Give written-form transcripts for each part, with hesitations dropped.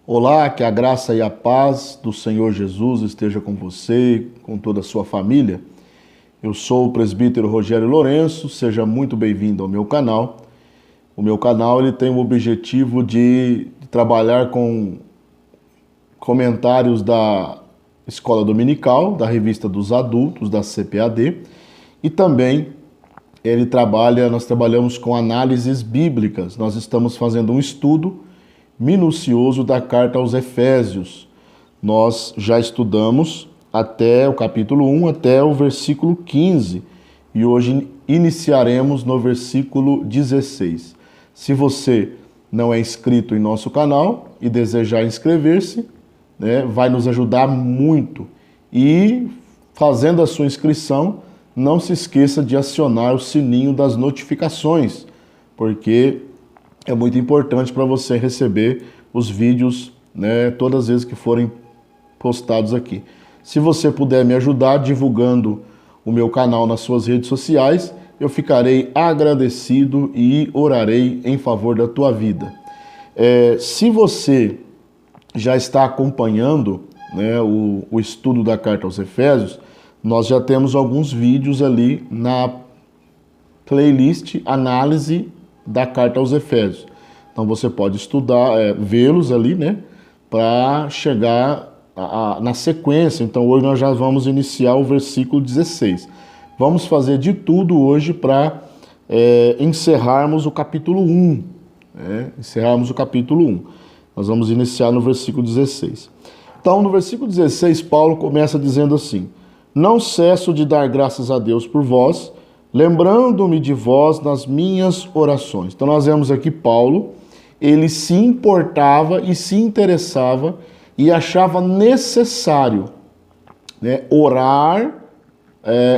Olá, que a graça e a paz do Senhor Jesus esteja com você, com toda a sua família. Eu sou o presbítero Rogério Lourenço, seja muito bem-vindo ao meu canal. O meu canal ele tem o objetivo de trabalhar com comentários da Escola Dominical, da Revista dos Adultos, da CPAD, e também nós trabalhamos com análises bíblicas. Nós estamos fazendo um estudo minucioso da carta aos Efésios. Nós já estudamos até o capítulo 1, até o versículo 15, e hoje iniciaremos no versículo 16. Se você não é inscrito em nosso canal e desejar inscrever-se, vai nos ajudar muito. E fazendo a sua inscrição, não se esqueça de acionar o sininho das notificações, porque é muito importante para você receber os vídeos, todas as vezes que forem postados aqui. Se você puder me ajudar divulgando o meu canal nas suas redes sociais, eu ficarei agradecido e orarei em favor da tua vida. Se você já está acompanhando o estudo da carta aos Efésios, nós já temos alguns vídeos ali na playlist Análise da carta aos Efésios. Então você pode estudar, vê-los ali, para chegar na sequência. Então hoje nós já vamos iniciar o versículo 16. Vamos fazer de tudo hoje para encerrarmos o capítulo 1. Encerrarmos o capítulo 1. Nós vamos iniciar no versículo 16. Então no versículo 16, Paulo começa dizendo assim: não cesso de dar graças a Deus por vós, lembrando-me de vós nas minhas orações. Então nós vemos aqui Paulo, ele se importava e se interessava e achava necessário orar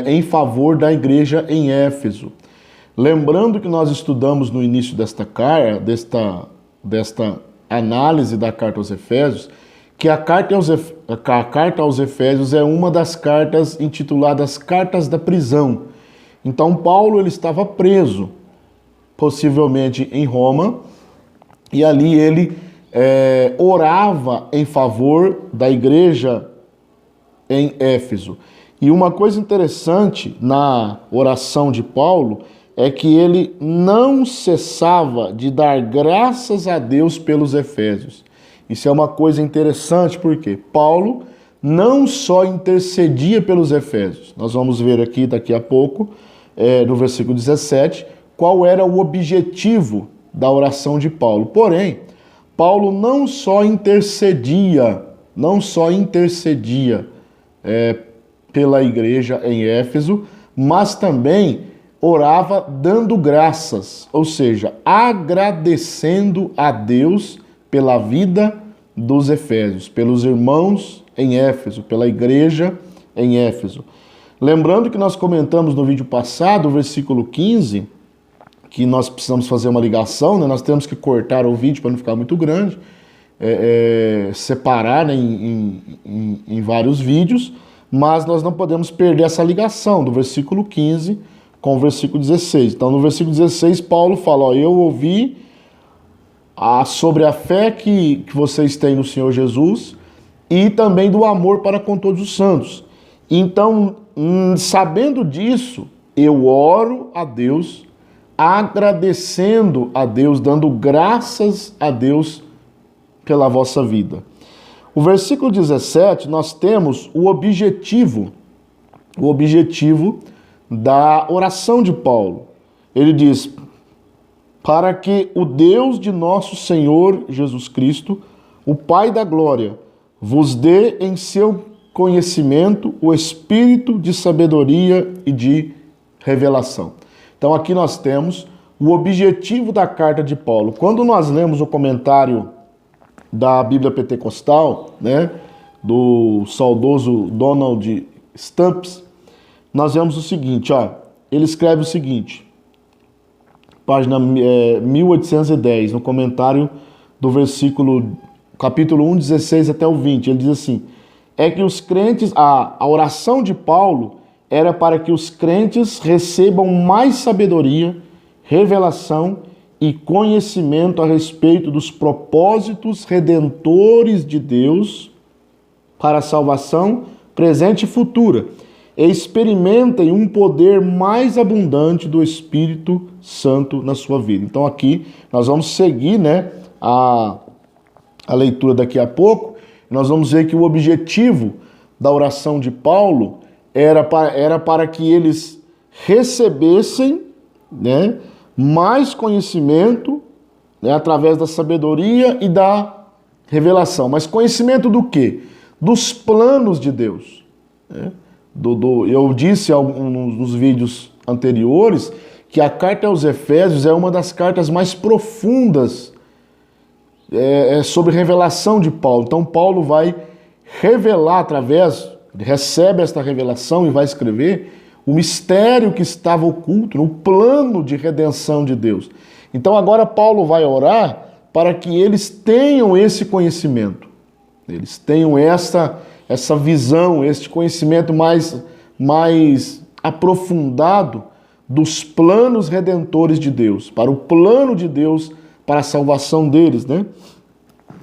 em favor da igreja em Éfeso. Lembrando que nós estudamos no início desta análise da carta aos Efésios, que a carta aos Efésios é uma das cartas intituladas Cartas da Prisão. Então Paulo ele estava preso, possivelmente em Roma, e ali ele orava em favor da igreja em Éfeso. E uma coisa interessante na oração de Paulo é que ele não cessava de dar graças a Deus pelos Efésios. Isso é uma coisa interessante porque Paulo não só intercedia pelos Efésios. Nós vamos ver aqui daqui a pouco, no versículo 17, qual era o objetivo da oração de Paulo. Porém, Paulo não só intercedia pela igreja em Éfeso, mas também orava dando graças, ou seja, agradecendo a Deus pela vida dos Efésios, pelos irmãos em Éfeso, pela igreja em Éfeso. Lembrando que nós comentamos no vídeo passado, o versículo 15, que nós precisamos fazer uma ligação, nós temos que cortar o vídeo para não ficar muito grande, separar em vários vídeos, mas nós não podemos perder essa ligação do versículo 15 com o versículo 16. Então no versículo 16 Paulo fala, eu ouvi sobre a fé que vocês têm no Senhor Jesus e também do amor para com todos os santos. Então, sabendo disso, eu oro a Deus, agradecendo a Deus, dando graças a Deus pela vossa vida. O versículo 17, nós temos o objetivo da oração de Paulo. Ele diz, para que o Deus de nosso Senhor Jesus Cristo, o Pai da glória, vos dê em seu conhecimento o espírito de sabedoria e de revelação. Então aqui nós temos o objetivo da carta de Paulo. Quando nós lemos o comentário da Bíblia Pentecostal, do saudoso Donald Stamps, nós vemos o seguinte, ele escreve o seguinte, página 1810, no comentário do capítulo 1, 16 até o 20, ele diz assim, é que os crentes, a oração de Paulo era para que os crentes recebam mais sabedoria, revelação e conhecimento a respeito dos propósitos redentores de Deus para a salvação presente e futura, e experimentem um poder mais abundante do Espírito Santo na sua vida. Então aqui nós vamos seguir, né, a leitura daqui a pouco. Nós vamos ver que o objetivo da oração de Paulo era para que eles recebessem, né, mais conhecimento, né, através da sabedoria e da revelação. Mas conhecimento do quê? Dos planos de Deus, né? Eu disse nos vídeos anteriores que a carta aos Efésios é uma das cartas mais profundas sobre revelação de Paulo. Então Paulo vai revelar recebe esta revelação e vai escrever o mistério que estava oculto no plano de redenção de Deus. Então agora Paulo vai orar para que eles tenham esse conhecimento, eles tenham essa visão, este conhecimento mais aprofundado dos planos redentores de Deus, para o plano de Deus, para a salvação deles, né?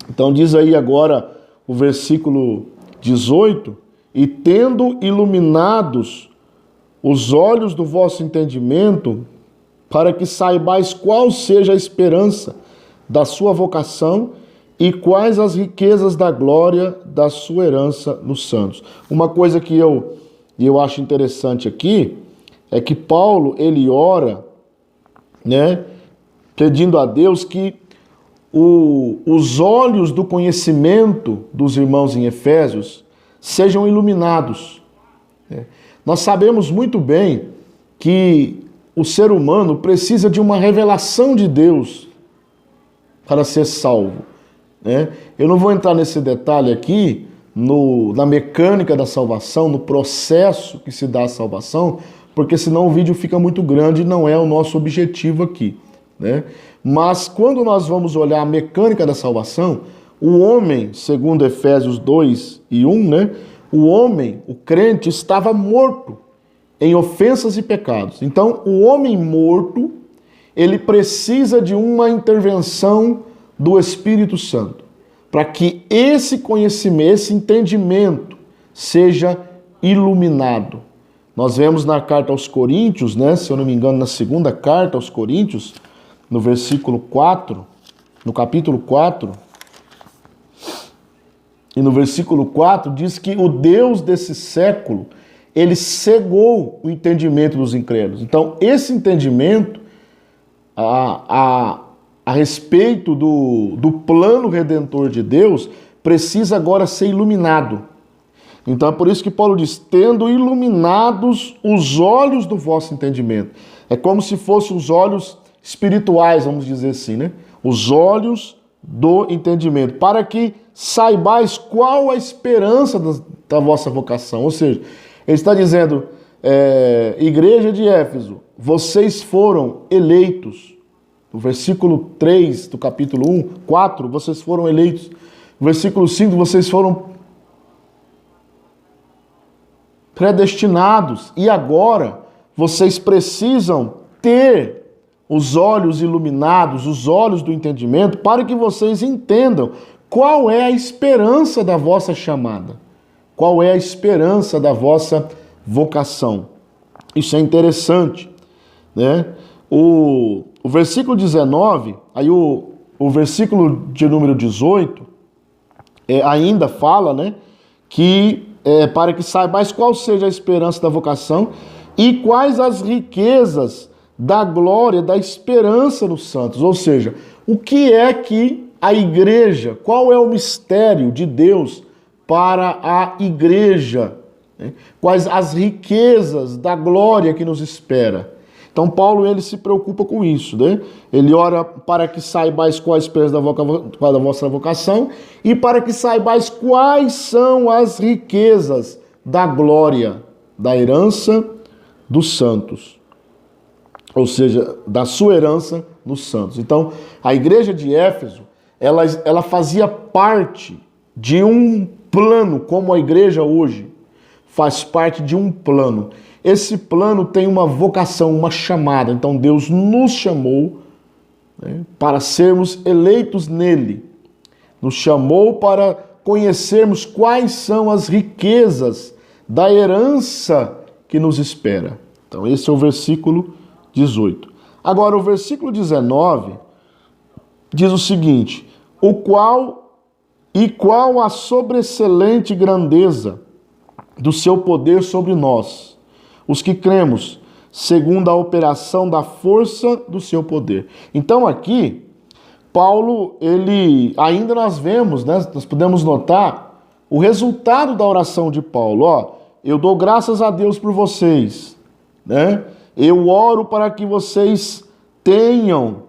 Então diz aí agora o versículo 18, e tendo iluminados os olhos do vosso entendimento, para que saibais qual seja a esperança da sua vocação e quais as riquezas da glória da sua herança nos santos. Uma coisa que eu acho interessante aqui é que Paulo, ele ora, né, pedindo a Deus que os olhos do conhecimento dos irmãos em Efésios sejam iluminados. Nós sabemos muito bem que o ser humano precisa de uma revelação de Deus para ser salvo, né? Eu não vou entrar nesse detalhe aqui, na mecânica da salvação, no processo que se dá a salvação, porque senão o vídeo fica muito grande e não é o nosso objetivo aqui, né? Mas quando nós vamos olhar a mecânica da salvação, o homem, segundo Efésios 2 e 1, né? O homem, o crente, estava morto em ofensas e pecados. Então, o homem morto, ele precisa de uma intervenção do Espírito Santo, para que esse conhecimento, esse entendimento seja iluminado. Nós vemos na carta aos Coríntios, né, se eu não me engano, na segunda carta aos Coríntios, no versículo 4, no capítulo 4, e no versículo 4 diz que o Deus desse século, ele cegou o entendimento dos incrédulos. Então, esse entendimento a respeito do plano redentor de Deus precisa agora ser iluminado. Então é por isso que Paulo diz, tendo iluminados os olhos do vosso entendimento. É como se fossem os olhos espirituais, vamos dizer assim, né? Os olhos do entendimento, para que saibais qual a esperança da vossa vocação. Ou seja, ele está dizendo, igreja de Éfeso, vocês foram eleitos. No versículo 3 do capítulo 1, 4, vocês foram eleitos. No versículo 5, vocês foram predestinados. E agora, vocês precisam ter os olhos iluminados, os olhos do entendimento, para que vocês entendam qual é a esperança da vossa chamada, qual é a esperança da vossa vocação. Isso é interessante, né? O versículo 19, aí o versículo de número 18, ainda fala, né, que para que saibais qual seja a esperança da vocação e quais as riquezas da glória, da esperança nos santos. Ou seja, o que é que a igreja, qual é o mistério de Deus para a igreja, né? Quais as riquezas da glória que nos espera. Então Paulo, ele se preocupa com isso, né? Ele ora para que saibais qual a esperança da vossa vocação e para que saibais quais são as riquezas da glória, da herança dos santos. Ou seja, da sua herança nos santos. Então, a igreja de Éfeso, ela fazia parte de um plano, como a igreja hoje faz parte de um plano. Esse plano tem uma vocação, uma chamada. Então Deus nos chamou né, para sermos eleitos nele. Nos chamou para conhecermos quais são as riquezas da herança que nos espera. Então, esse é o versículo 18. Agora, o versículo 19 diz o seguinte: qual a sobreexcelente grandeza do seu poder sobre nós, os que cremos, segundo a operação da força do seu poder. Então aqui, Paulo, ainda nós vemos, né, nós podemos notar o resultado da oração de Paulo. Eu dou graças a Deus por vocês, né? Eu oro para que vocês tenham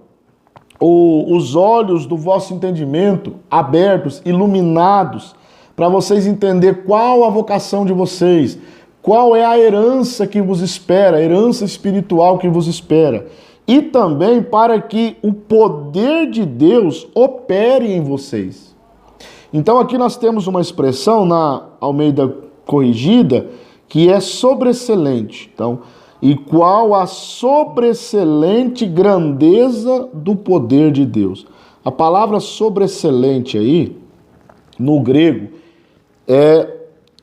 os olhos do vosso entendimento abertos, iluminados, para vocês entenderem qual a vocação de vocês, qual é a herança que vos espera, a herança espiritual que vos espera. E também para que o poder de Deus opere em vocês. Então aqui nós temos uma expressão na Almeida Corrigida que é sobreexcelente. Então, e qual a sobreexcelente grandeza do poder de Deus. A palavra sobreexcelente aí, no grego, é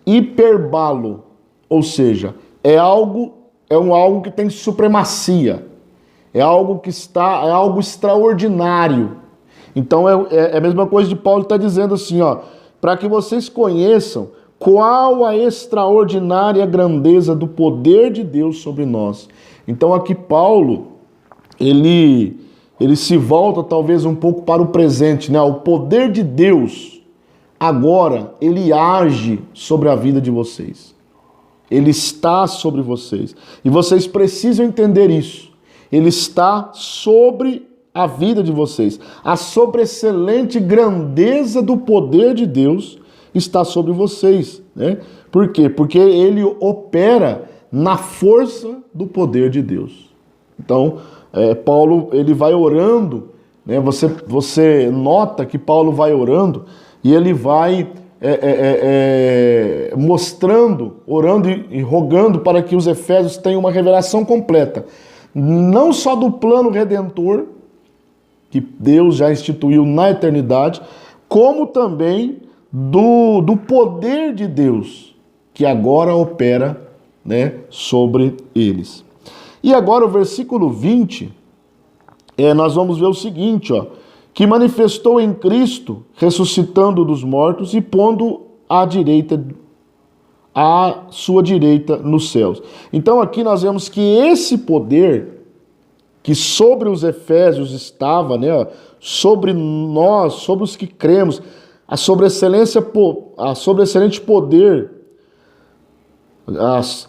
hiperbalo, ou seja, é algo que tem supremacia, é algo extraordinário. Então é a mesma coisa de Paulo está dizendo assim, para que vocês conheçam qual a extraordinária grandeza do poder de Deus sobre nós. Então aqui Paulo, ele se volta talvez um pouco para o presente, né? O poder de Deus, agora, ele age sobre a vida de vocês. Ele está sobre vocês. E vocês precisam entender isso. Ele está sobre a vida de vocês. A sobreexcelente grandeza do poder de Deus está sobre vocês, né? Por quê? Porque ele opera na força do poder de Deus. Então, Paulo, ele vai orando, né? Você nota que Paulo vai orando e ele vai mostrando, orando e rogando para que os efésios tenham uma revelação completa, não só do plano redentor, que Deus já instituiu na eternidade, como também do poder de Deus, que agora opera, né, sobre eles. E agora o versículo 20, nós vamos ver o seguinte, que manifestou em Cristo, ressuscitando dos mortos e pondo à sua direita nos céus. Então aqui nós vemos que esse poder que sobre os efésios estava, né, sobre nós, sobre os que cremos, a sobreexcelente poder,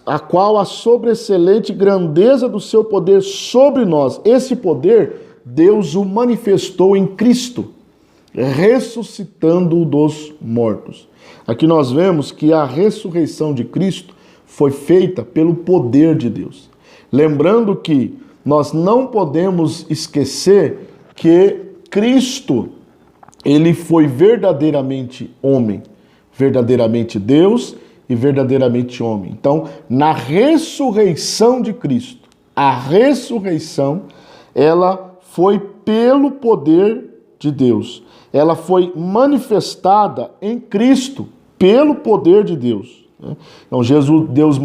a qual a sobreexcelente grandeza do seu poder sobre nós, esse poder Deus o manifestou em Cristo, ressuscitando-o dos mortos. Aqui nós vemos que a ressurreição de Cristo foi feita pelo poder de Deus. Lembrando que nós não podemos esquecer que Cristo, ele foi verdadeiramente homem, verdadeiramente Deus e verdadeiramente homem. Então, na ressurreição de Cristo, a ressurreição, ela foi pelo poder de Deus. Ela foi manifestada em Cristo pelo poder de Deus. Então, Deus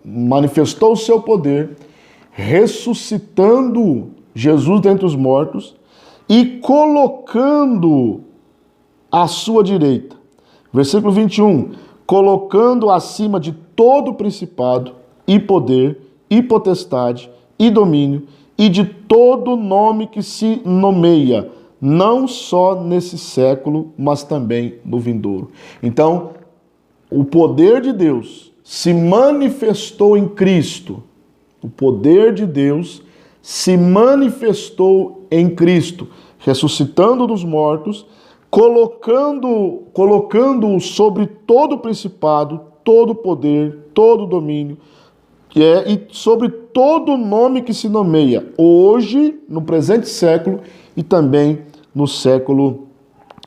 manifestou o seu poder, ressuscitando Jesus dentre os mortos e colocando à sua direita. Versículo 21. Colocando acima de todo principado e poder e potestade e domínio e de todo nome que se nomeia, não só nesse século, mas também no vindouro. Então, o poder de Deus se manifestou em Cristo. O poder de Deus se manifestou em Cristo, ressuscitando dos mortos, colocando-o sobre todo principado, todo poder, todo domínio, e sobre todo nome que se nomeia, hoje, no presente século e também no século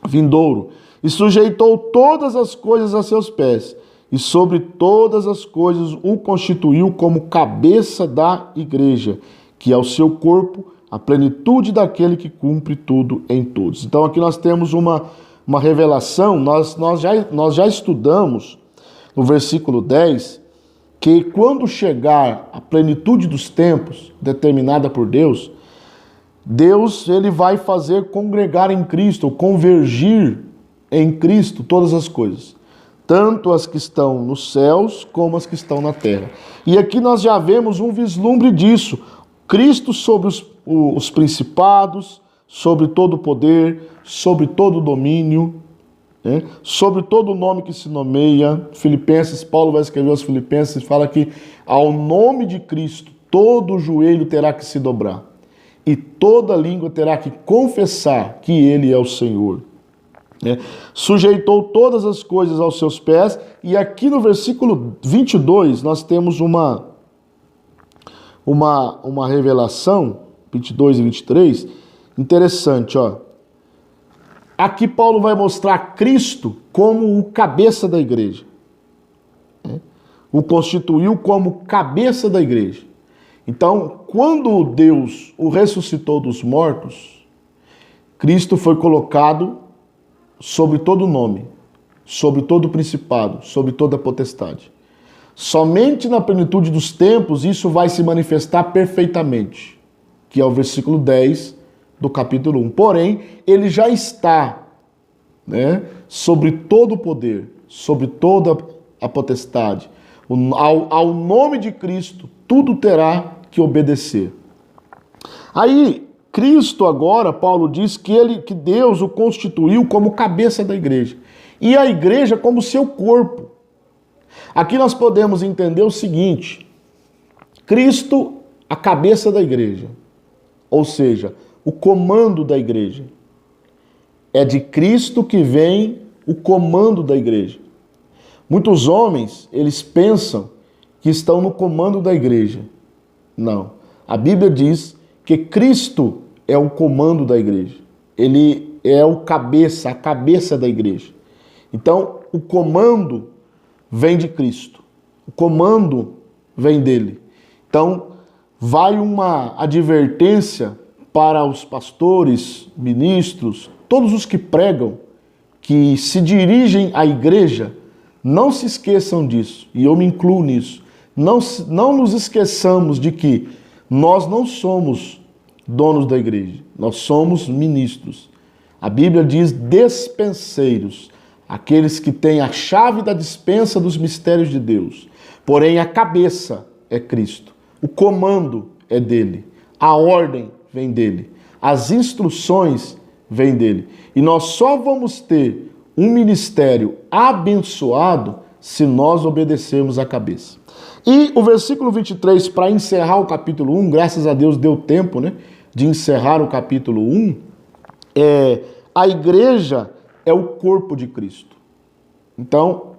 vindouro. E sujeitou todas as coisas a seus pés, e sobre todas as coisas o constituiu como cabeça da igreja, que é o seu corpo, a plenitude daquele que cumpre tudo em todos. Então aqui nós temos uma revelação, nós já estudamos no versículo 10, que quando chegar a plenitude dos tempos, determinada por Deus, ele vai fazer congregar em Cristo, ou convergir em Cristo todas as coisas, tanto as que estão nos céus como as que estão na terra. E aqui nós já vemos um vislumbre disso. Cristo sobre os principados, sobre todo o poder, sobre todo o domínio, sobre todo o nome que se nomeia. Filipenses, Paulo vai escrever aos Filipenses e fala que ao nome de Cristo todo o joelho terá que se dobrar e toda língua terá que confessar que Ele é o Senhor. Sujeitou todas as coisas aos seus pés. E aqui no versículo 22 nós temos uma revelação, 22 e 23, interessante, ó. Aqui Paulo vai mostrar Cristo como o cabeça da igreja. O constituiu como cabeça da igreja. Então, quando Deus o ressuscitou dos mortos, Cristo foi colocado sobre todo nome, sobre todo principado, sobre toda potestade. Somente na plenitude dos tempos isso vai se manifestar perfeitamente, que é o versículo 10 do capítulo 1. Porém, ele já está, sobre todo o poder, sobre toda a potestade. Ao nome de Cristo, tudo terá que obedecer. Aí, Cristo agora, Paulo diz que Deus o constituiu como cabeça da igreja. E a igreja como seu corpo. Aqui nós podemos entender o seguinte: Cristo, a cabeça da igreja, ou seja, o comando da igreja. É de Cristo que vem o comando da igreja. Muitos homens, eles pensam que estão no comando da igreja. Não. A Bíblia diz que Cristo é o comando da igreja. Ele é a cabeça da igreja. Então, o comando vem de Cristo. O comando vem dele. Então, vai uma advertência para os pastores, ministros, todos os que pregam, que se dirigem à igreja. Não se esqueçam disso, e eu me incluo nisso. Não nos esqueçamos de que nós não somos donos da igreja, nós somos ministros. A Bíblia diz despenseiros, aqueles que têm a chave da dispensa dos mistérios de Deus. Porém, a cabeça é Cristo, o comando é dele, a ordem vem dele, as instruções vêm dele. E nós só vamos ter um ministério abençoado se nós obedecermos a cabeça. E o versículo 23, para encerrar o capítulo 1, graças a Deus deu tempo, de encerrar o capítulo 1, a igreja é o corpo de Cristo. Então,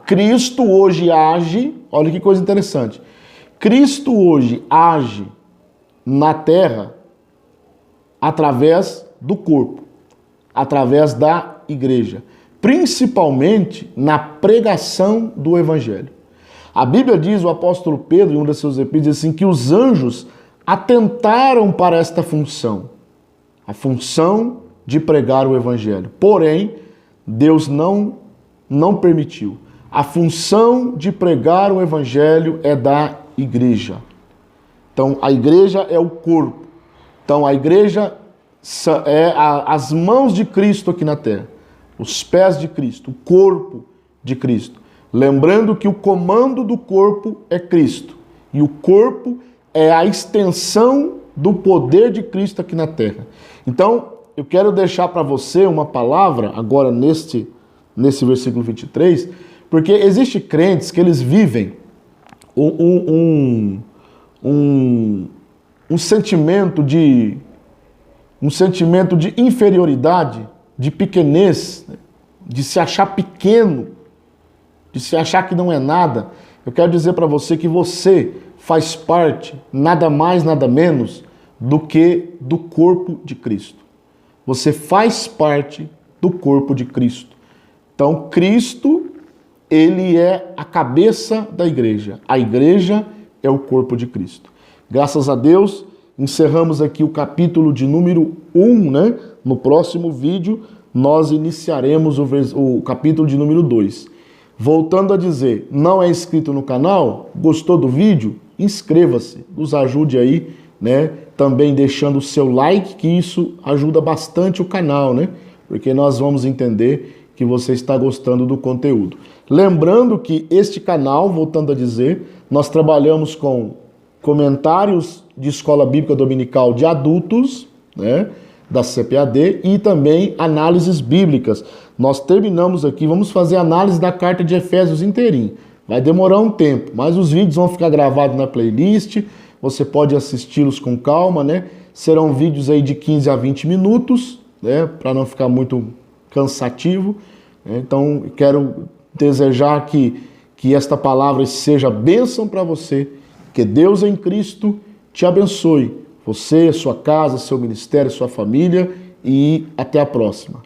Cristo hoje age, olha que coisa interessante, Cristo hoje age na terra através do corpo, através da igreja, principalmente na pregação do evangelho. A Bíblia diz, o apóstolo Pedro, em um dos seus epístolas, assim, que os anjos atentaram para esta função, a função de pregar o evangelho. Porém, Deus não permitiu. A função de pregar o evangelho é da igreja. Então, a igreja é o corpo. Então, a igreja é as mãos de Cristo aqui na terra, os pés de Cristo, o corpo de Cristo. Lembrando que o comando do corpo é Cristo. E o corpo é a extensão do poder de Cristo aqui na terra. Então, eu quero deixar para você uma palavra, agora nesse versículo 23, porque existem crentes que eles vivem um sentimento de inferioridade, de pequenez, de se achar pequeno, de se achar que não é nada. Eu quero dizer para você que você faz parte, nada mais, nada menos, do que do corpo de Cristo. Você faz parte do corpo de Cristo. Então, Cristo, ele é a cabeça da igreja. A igreja é o corpo de Cristo. Graças a Deus encerramos aqui o capítulo de número 1, né? No próximo vídeo, nós iniciaremos o capítulo de número 2. Voltando a dizer, não é inscrito no canal? Gostou do vídeo? Inscreva-se, nos ajude aí, né? Também deixando o seu like, que isso ajuda bastante o canal, né? Porque nós vamos entender que você está gostando do conteúdo. Lembrando que este canal, voltando a dizer, nós trabalhamos com comentários de escola bíblica dominical de adultos, né, da CPAD, e também análises bíblicas. Nós terminamos aqui, vamos fazer análise da carta de Efésios inteirinho. Vai demorar um tempo, mas os vídeos vão ficar gravados na playlist, você pode assisti-los com calma, né? Serão vídeos aí de 15 a 20 minutos, né, para não ficar muito cansativo. Então, quero desejar que esta palavra seja bênção para você, que Deus em Cristo te abençoe, você, sua casa, seu ministério, sua família, e até a próxima.